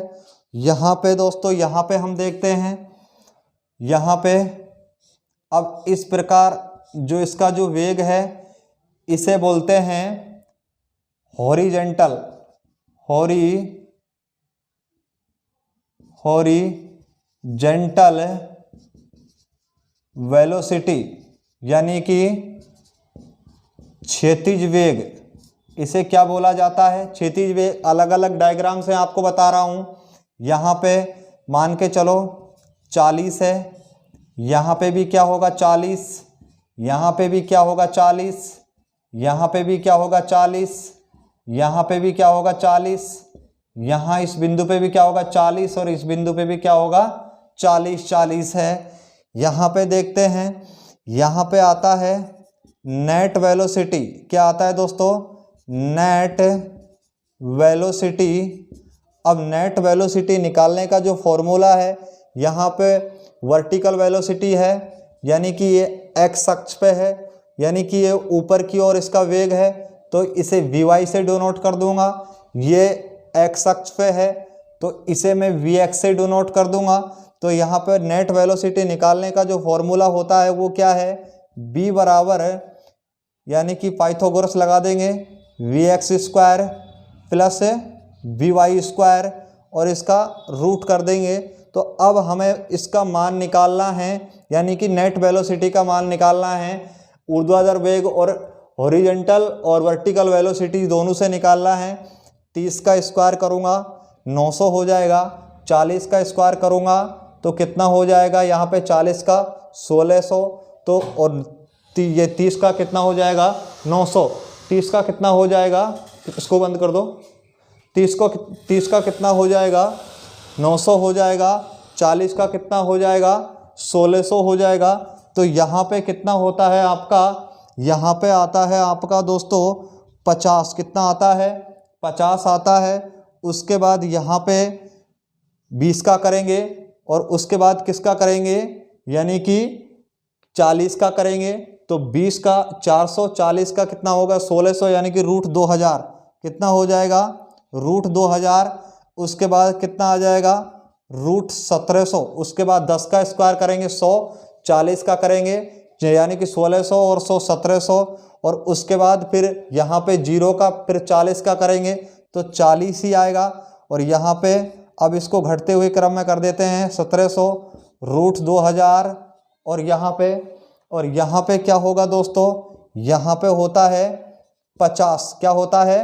यहाँ पे दोस्तों, यहाँ पे हम देखते हैं, यहाँ पे अब इस प्रकार जो इसका जो वेग है इसे बोलते हैं हॉरिजेंटल वेलोसिटी, यानी कि क्षैतिज वेग। इसे क्या बोला जाता है? क्षैतिज वेग। अलग अलग डायग्राम से आपको बता रहा हूँ। यहाँ पे मान के चलो 40 है, यहाँ पे भी क्या होगा? 40, यहाँ पे भी क्या होगा? 40, यहाँ पे भी क्या होगा? 40, यहाँ पे भी क्या होगा? 40, यहाँ इस बिंदु पे भी क्या होगा? 40, और इस बिंदु पे भी क्या होगा? 40 है। यहाँ पे देखते हैं, यहाँ पे आता है नेट वेलोसिटी। क्या आता है दोस्तों? Net velocity. अब नेट वेलोसिटी निकालने का जो फॉर्मूला है, यहाँ पे वर्टिकल वेलोसिटी है, यानी कि ये एक्स अक्ष पे है, यानी कि ये ऊपर की ओर इसका वेग है, तो इसे vy से डिनोट कर दूंगा। ये एक्स अक्ष पे है, तो इसे मैं vx से डिनोट कर दूंगा। तो यहाँ पर नेट वेलोसिटी निकालने का जो फॉर्मूला होता है वो क्या है? b बराबर, यानी कि पाइथागोरस लगा देंगे, vx square plus vy square, और इसका रूट कर देंगे। तो अब हमें इसका मान निकालना है, यानी कि नेट वेलोसिटी का मान निकालना है। ऊर्ध्वाधर वेग और हॉरिजॉन्टल और वर्टिकल वेलोसिटी दोनों से निकालना है। 30 का स्क्वायर करूँगा 900 हो जाएगा, 40 का स्क्वायर करूँगा तो कितना हो जाएगा? यहाँ पे 40 का 1600, तो और ये 30 का कितना हो जाएगा? 900। 30 का कितना हो जाएगा? इसको बंद कर दो। 30 का कितना हो जाएगा? 900 हो जाएगा। 40 का कितना हो जाएगा? 1600 हो जाएगा। तो यहाँ पे कितना होता है आपका? यहाँ पे आता है आपका दोस्तों 50। कितना आता है? 50 आता है। उसके बाद यहाँ पे 20 का करेंगे, और उसके बाद किसका करेंगे? यानी कि 40 का करेंगे। तो 20 का 400, 40 का कितना होगा? 1600, यानी कि रूट 2000। कितना हो जाएगा? रूट 2000। उसके बाद कितना आ जाएगा? रूट 1700। उसके बाद 10 का स्क्वायर करेंगे 100, 40 का करेंगे यानी कि 1600 और 100 1700, और उसके बाद फिर यहाँ पे 0 का फिर 40 का करेंगे तो 40 ही आएगा। और यहाँ पे अब इसको घटते हुए क्रम में कर देते हैं 1700 रूट 2000, और यहाँ पे क्या होगा दोस्तों? यहाँ पे होता है 50। क्या होता है?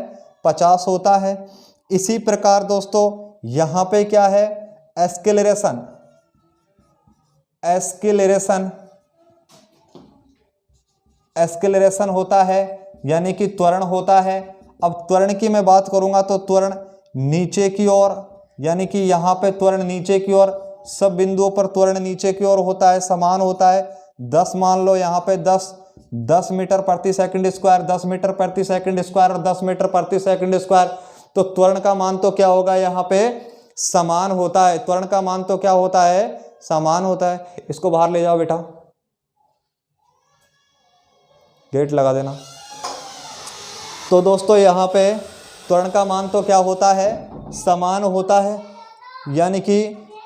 50 होता है। इसी प्रकार दोस्तों यहाँ पे क्या है? एस्केलेरेशन होता है, यानी कि त्वरण होता है। अब त्वरण की मैं बात करूंगा तो त्वरण नीचे की ओर, यानी कि यहाँ पे त्वरण नीचे की ओर, सब बिंदुओं पर त्वरण नीचे की ओर होता है, समान होता है। 10 मान लो, यहाँ पे 10 मीटर प्रति सेकंड स्क्वायर, 10 मीटर प्रति सेकंड स्क्वायर और 10 मीटर प्रति सेकंड स्क्वायर। तो त्वरण का मान तो क्या होगा? यहाँ पे समान होता है। त्वरण का मान तो क्या होता है? समान होता है। इसको बाहर ले जाओ बेटा, गेट लगा देना। तो दोस्तों यहाँ पे त्वरण का मान तो क्या होता है? समान होता है, यानी कि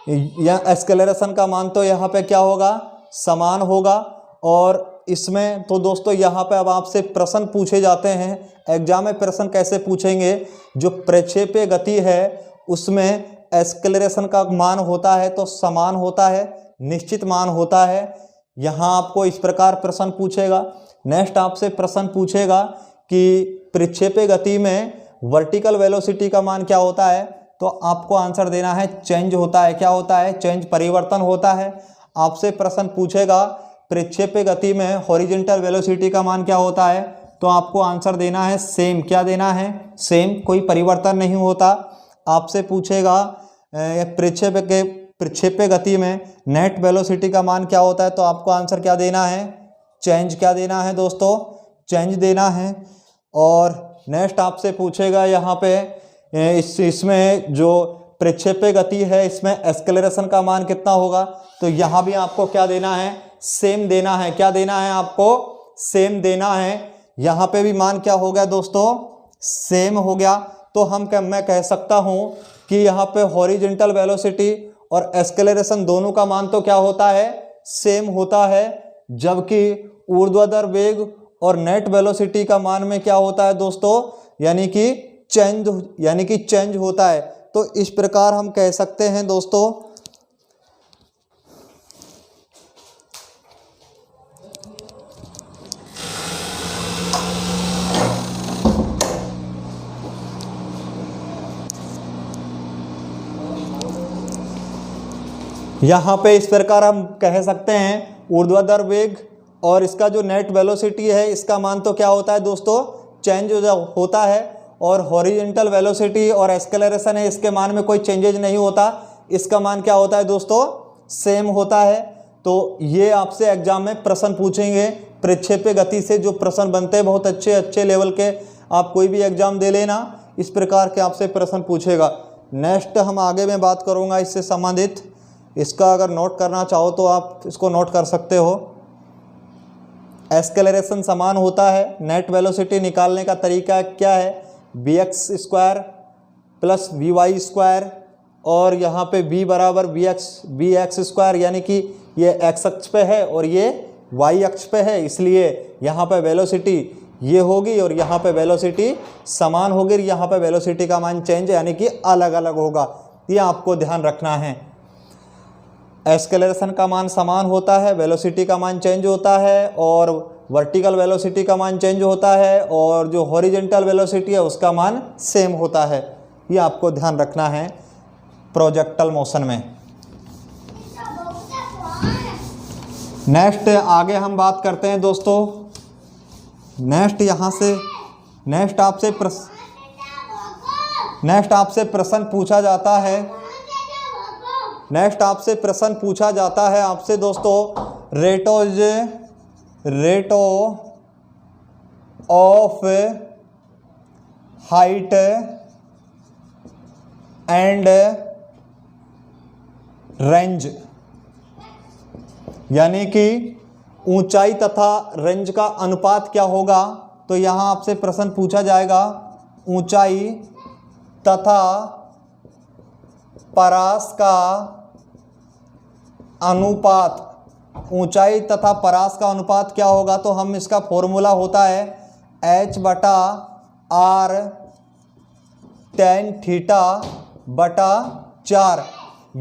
यह एक्सेलरेशन का मान तो यहाँ पे क्या होगा? समान होगा। और इसमें तो दोस्तों यहाँ पे अब आपसे प्रश्न पूछे जाते हैं। एग्जाम में प्रश्न कैसे पूछेंगे? जो प्रक्षेपीय गति है उसमें एक्सेलरेशन का मान होता है तो समान होता है, निश्चित मान होता है। यहाँ आपको इस प्रकार प्रश्न पूछेगा। नेक्स्ट आपसे प्रश्न पूछेगा कि प्रक्षेपीय गति में वर्टिकल वेलोसिटी का मान क्या होता है? तो आपको आंसर देना है चेंज होता है। क्या होता है? चेंज, परिवर्तन होता है। आपसे प्रश्न पूछेगा प्रक्षेप्य गति में हॉरिजॉन्टल वेलोसिटी का मान क्या होता है, तो आपको आंसर देना है सेम। क्या देना है? सेम, कोई परिवर्तन नहीं होता। आपसे पूछेगा प्रक्षेप्य गति में नेट वेलोसिटी का मान क्या होता है, तो आपको आंसर क्या देना है? चेंज। क्या देना है दोस्तों? चेंज देना है। और नेक्स्ट आपसे पूछेगा यहाँ पे इसमें जो प्रक्षेप्य गति है इसमें एक्सेलरेशन का मान कितना होगा, तो यहाँ भी आपको क्या देना है? सेम देना है। क्या देना है? आपको सेम देना है। यहाँ पे भी मान क्या हो गया दोस्तों? सेम हो गया। तो मैं कह सकता हूँ कि यहाँ पे हॉरिजॉन्टल वेलोसिटी और एक्सेलरेशन दोनों का मान तो क्या होता है? सेम होता है। जबकि ऊर्ध्वाधर वेग और नेट वेलोसिटी का मान में क्या होता है दोस्तों? यानी कि चेंज होता है। तो इस प्रकार हम कह सकते हैं दोस्तों यहाँ पे इस प्रकार हम कह सकते हैं ऊर्ध्वाधर वेग और इसका जो नेट वेलोसिटी है इसका मान तो क्या होता है दोस्तों? चेंज होता है। और हॉरिजॉन्टल वेलोसिटी और एक्सेलरेशन है इसके मान में कोई चेंजेज नहीं होता, इसका मान क्या होता है दोस्तों? सेम होता है। तो ये आपसे एग्जाम में प्रश्न पूछेंगे प्रक्षेप्य गति से, जो प्रश्न बनते हैं बहुत अच्छे लेवल के। आप कोई भी एग्जाम दे लेना, इस प्रकार के आपसे प्रश्न पूछेगा। नेक्स्ट हम आगे में बात करूँगा इससे संबंधित। इसका अगर नोट करना चाहो तो आप इसको नोट कर सकते हो। एक्सेलरेशन समान होता है। नेट वेलोसिटी निकालने का तरीका क्या है? bx² प्लस vy², और यहाँ पे v बराबर bx², यानी कि ये x अक्ष पे है और ये y अक्ष पे है, इसलिए यहाँ पे वेलोसिटी ये होगी और यहाँ पे वेलोसिटी समान होगी। यहाँ पे वेलोसिटी का मान चेंज यानी कि अलग अलग होगा, ये आपको ध्यान रखना है। एक्सेलरेशन का मान समान होता है, वेलोसिटी का मान चेंज होता है, और वर्टिकल वेलोसिटी का मान चेंज होता है, और जो हॉरिजॉन्टल वेलोसिटी है उसका मान सेम होता है। ये आपको ध्यान रखना है प्रोजेक्टल मोशन में। नेक्स्ट आगे हम बात करते हैं दोस्तों। नेक्स्ट आपसे प्रश्न पूछा जाता है। नेक्स्ट आपसे प्रश्न पूछा जाता है आपसे दोस्तों, rate of height and range, यानी कि ऊंचाई तथा रेंज का अनुपात क्या होगा। तो यहाँ आपसे प्रश्न पूछा जाएगा ऊंचाई तथा परास का अनुपात। ऊंचाई तथा परास का अनुपात क्या होगा, तो हम इसका फॉर्मूला होता है H/R tan θ/4।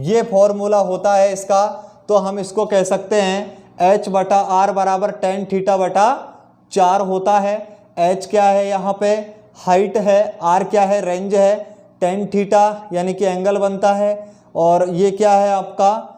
ये फॉर्मूला होता है इसका। तो हम इसको कह सकते हैं H/R बराबर tan θ/4 होता है। H क्या है यहाँ पे? हाइट है। R क्या है? रेंज है। tan θ यानी कि एंगल बनता है, और ये क्या है आपका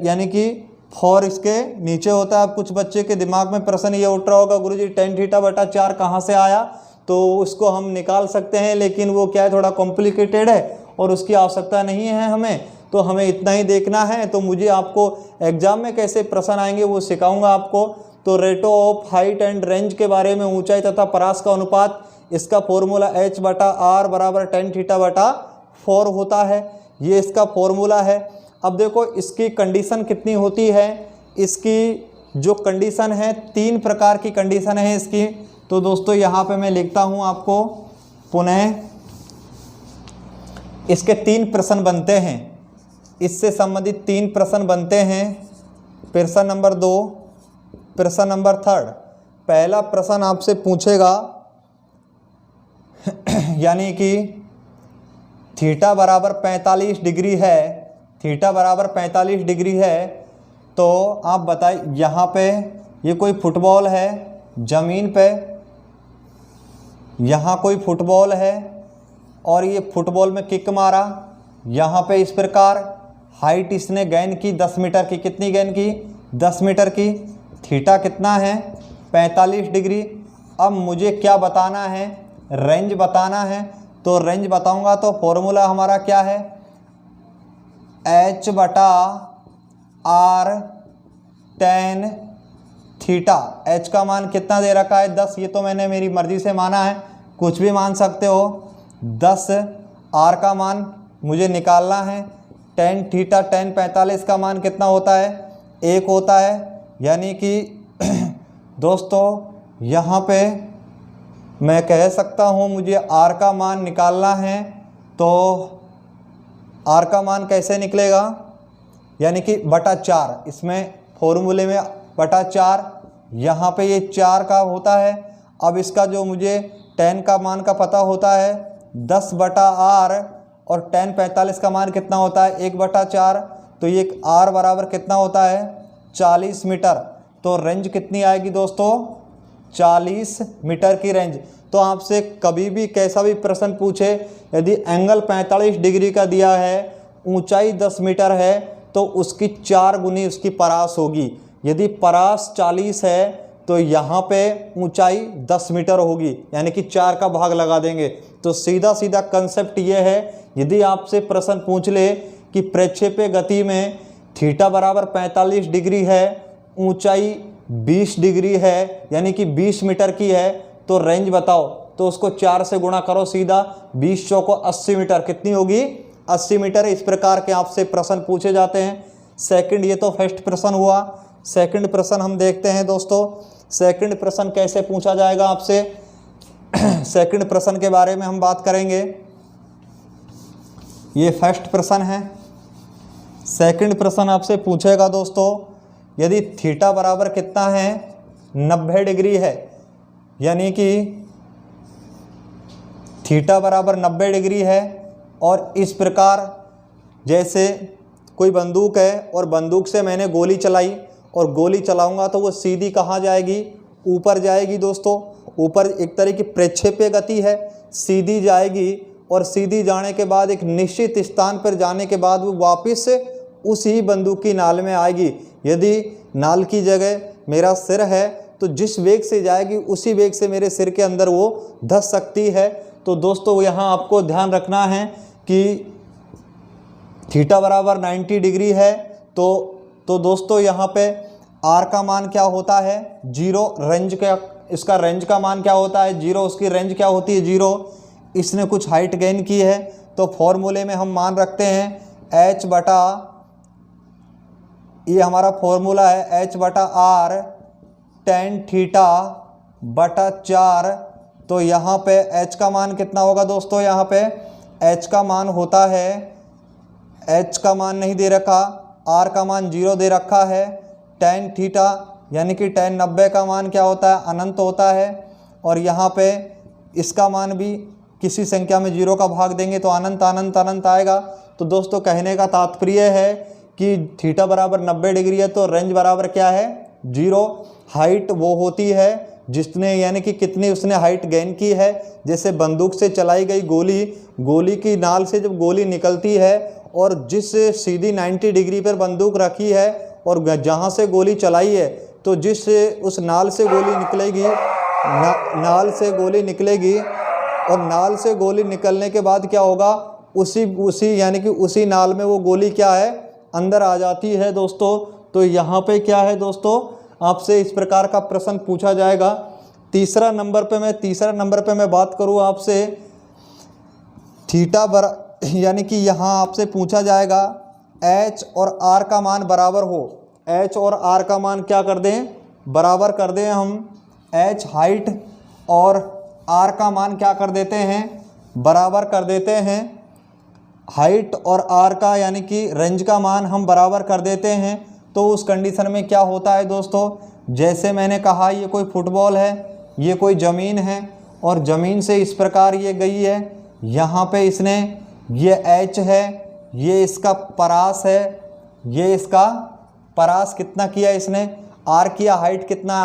यानी कि 4 इसके नीचे होता है। अब कुछ बच्चे के दिमाग में प्रश्न ये उठ रहा होगा, गुरुजी tan θ/4 कहाँ से आया, तो उसको हम निकाल सकते हैं, लेकिन वो क्या है थोड़ा कॉम्प्लिकेटेड है और उसकी आवश्यकता नहीं है हमें। तो हमें इतना ही देखना है। तो मुझे आपको एग्जाम में कैसे प्रश्न आएंगे वो सिखाऊंगा आपको। तो rate of height and range के बारे में, ऊंचाई तथा परास का अनुपात, इसका फॉर्मूला H/R बराबर tan θ/4 होता है। ये इसका फॉर्मूला है। अब देखो इसकी कंडीशन कितनी होती है। इसकी जो कंडीशन है, 3 प्रकार की कंडीशन है इसकी। तो दोस्तों यहाँ पे मैं लिखता हूँ आपको पुनः। इसके 3 प्रश्न बनते हैं, इससे संबंधित 3 प्रश्न बनते हैं। प्रश्न नंबर 2, प्रश्न नंबर 3। पहला प्रश्न आपसे पूछेगा यानी कि थीटा बराबर 45 डिग्री है, थीटा बराबर 45 डिग्री है। तो आप बताइए यहाँ पे ये कोई फुटबॉल है ज़मीन पे, यहाँ कोई फुटबॉल है और ये फुटबॉल में किक मारा, यहाँ पे इस प्रकार हाइट इसने गेन की 10 मीटर की। कितनी गेन की? 10 मीटर की। थीटा कितना है? 45 डिग्री। अब मुझे क्या बताना है? रेंज बताना है। तो रेंज बताऊंगा तो फॉर्मूला हमारा क्या है? H बटा R tan थीटा। H का मान कितना दे रखा है? 10। ये तो मैंने मेरी मर्जी से माना है, कुछ भी मान सकते हो। 10। R का मान मुझे निकालना है। tan थीटा tan 45 का मान कितना होता है? 1 होता है। यानी कि दोस्तों यहाँ पे मैं कह सकता हूँ मुझे R का मान निकालना है। तो R का मान कैसे निकलेगा? यानी कि बटा 4, इसमें फॉर्मूले में बटा 4, यहाँ पे ये 4 का होता है। अब इसका जो मुझे tan का मान का पता होता है 10 बटा R, और tan 45 का मान कितना होता है? 1 बटा 4। तो ये R बराबर कितना होता है? 40 मीटर। तो रेंज कितनी आएगी दोस्तों? 40 मीटर की रेंज। तो आपसे कभी भी कैसा भी प्रश्न पूछे, यदि एंगल 45 डिग्री का दिया है, ऊंचाई 10 मीटर है, तो उसकी 4 गुनी उसकी परास होगी। यदि परास 40 है तो यहाँ पे ऊंचाई 10 मीटर होगी, यानी कि 4 का भाग लगा देंगे। तो सीधा सीधा कंसेप्ट ये है, यदि आपसे प्रश्न पूछ ले कि प्रक्षेप्य गति में थीटा बराबर 45 डिग्री है, ऊंचाई 20 डिग्री है, यानी कि 20 मीटर की है, तो रेंज बताओ। तो उसको 4 से गुणा करो सीधा, 20 चौको 80 मीटर। कितनी होगी? 80 मीटर। इस प्रकार के आपसे प्रश्न पूछे जाते हैं। सेकंड, ये तो फर्स्ट प्रश्न हुआ। सेकंड प्रश्न हम देखते हैं दोस्तों। सेकंड प्रश्न कैसे पूछा जाएगा आपसे? सेकंड प्रश्न के बारे में हम बात करेंगे। ये फर्स्ट प्रश्न है। सेकंड प्रश्न आपसे पूछेगा दोस्तों, यदि थीटा बराबर कितना है? 90 डिग्री है, यानी कि थीटा बराबर 90 डिग्री है, और इस प्रकार जैसे कोई बंदूक है और बंदूक से मैंने गोली चलाई, और गोली चलाऊंगा तो वो सीधी कहाँ जाएगी? ऊपर जाएगी दोस्तों। ऊपर एक तरह की प्रक्षेप्य गति है, सीधी जाएगी, और सीधी जाने के बाद एक निश्चित स्थान पर जाने के बाद वो वापस उसी बंदूक की नाल में आएगी। यदि नाल की जगह मेरा सिर है तो जिस वेग से जाएगी उसी वेग से मेरे सिर के अंदर वो धंस सकती है। तो दोस्तों यहाँ आपको ध्यान रखना है कि थीटा बराबर 90 डिग्री है, तो दोस्तों यहाँ पे R का मान क्या होता है? 0। रेंज का, इसका रेंज का मान क्या होता है? 0। उसकी रेंज क्या होती है? 0। इसने कुछ हाइट गेन की है, तो फॉर्मूले में हम मान रखते हैं H बटा, ये हमारा फॉर्मूला है H बटा R tan थीटा बटा 4। तो यहाँ पे H का मान कितना होगा दोस्तों? यहाँ पे H का मान होता है, H का मान नहीं दे रखा, R का मान 0 दे रखा है। tan थीटा यानी कि tan 90 का मान क्या होता है? अनंत होता है। और यहाँ पे इसका मान भी किसी संख्या में 0 का भाग देंगे तो अनंत अनंत अनंत आएगा। तो दोस्तों कहने का तात्पर्य है कि थीटा बराबर 90 डिग्री है, तो रेंज बराबर क्या है? 0। हाइट वो होती है जिसने, यानी कि कितनी उसने हाइट गेन की है। जैसे बंदूक से चलाई गई गोली की नाल से जब गोली निकलती है, और जिस सीधी 90 डिग्री पर बंदूक रखी है और जहाँ से गोली चलाई है, तो जिस उस नाल से गोली निकलेगी, नाल से गोली निकलेगी, और नाल से गोली निकलने के बाद क्या होगा? उसी यानी कि उसी नाल में वो गोली क्या है? अंदर आ जाती है दोस्तों। तो यहाँ पे क्या है दोस्तों? आपसे इस प्रकार का प्रश्न पूछा जाएगा। तीसरा नंबर पे मैं बात करूँ आपसे, थीटा यानी कि यहाँ आपसे पूछा जाएगा H और R का मान बराबर हो। H और R का मान क्या कर दें? बराबर कर दें हम। H हाइट और R का मान क्या कर देते हैं? बराबर कर देते हैं। हाइट और R का यानी कि रेंज का मान हम बराबर कर देते हैं। तो उस कंडीशन में क्या होता है दोस्तों? जैसे मैंने कहा, ये कोई फुटबॉल है, ये कोई ज़मीन है, और ज़मीन से इस प्रकार ये गई है। यहाँ पे इसने, ये H है, ये इसका परास है, ये इसका परास कितना किया इसने? R किया। हाइट कितना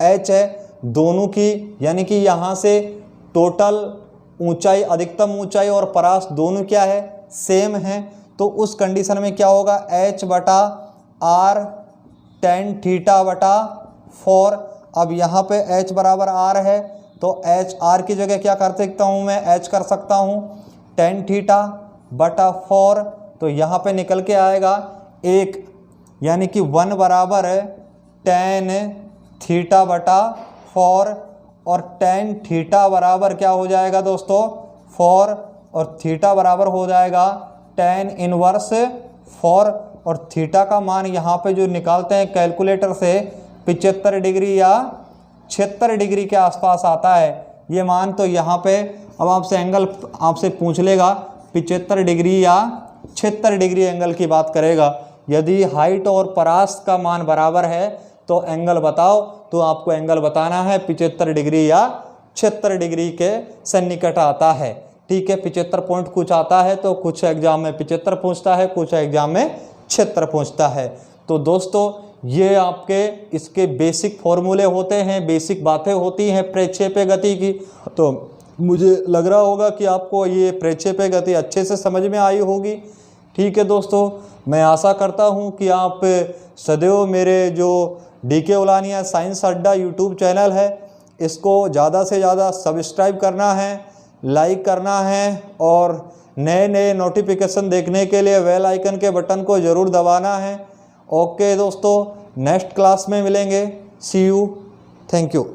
H है? दोनों की, यानी कि यहाँ से टोटल ऊंचाई, अधिकतम ऊंचाई और परास दोनों क्या है, सेम है, तो उस कंडीशन में क्या होगा, h बटा r tan थीटा बटा 4। अब यहाँ पे h बराबर r है तो h r की जगह क्या कर सकता हूँ मैं, h कर सकता हूँ tan थीटा बटा 4। तो यहाँ पे निकल के आएगा 1, यानी कि 1 बराबर है tan थीटा बटा 4, और tan थीटा बराबर क्या हो जाएगा दोस्तों 4, और थीटा बराबर हो जाएगा tan इनवर्स 4, और थीटा का मान यहाँ पे जो निकालते हैं कैलकुलेटर से 75 डिग्री या 76 डिग्री के आसपास आता है ये मान। तो यहाँ पे अब आपसे एंगल आपसे पूछ लेगा 75 डिग्री या 76 डिग्री एंगल की बात करेगा। यदि हाइट और परास का मान बराबर है तो एंगल बताओ, तो आपको एंगल बताना है 75 डिग्री या 76 डिग्री के सन्निकट आता है। ठीक है, 75 पॉइंट कुछ आता है, तो कुछ एग्जाम में 75 पूछता है, कुछ एग्जाम में 76 पूछता है। तो दोस्तों ये आपके इसके बेसिक फॉर्मूले होते हैं, बेसिक बातें होती हैं प्रक्षेपीय गति की। तो मुझे लग रहा होगा कि आपको ये प्रक्षेपीय गति अच्छे से समझ में आई होगी। ठीक है दोस्तों, मैं आशा करता हूँ कि आप सदैव मेरे जो DK उलानिया साइंस अड्डा यूट्यूब चैनल है इसको ज़्यादा से ज़्यादा सब्सक्राइब करना है, लाइक करना है, और नए नए नोटिफिकेशन देखने के लिए बेल आइकन के बटन को ज़रूर दबाना है। ओके दोस्तों, नेक्स्ट क्लास में मिलेंगे। सी यू, थैंक यू।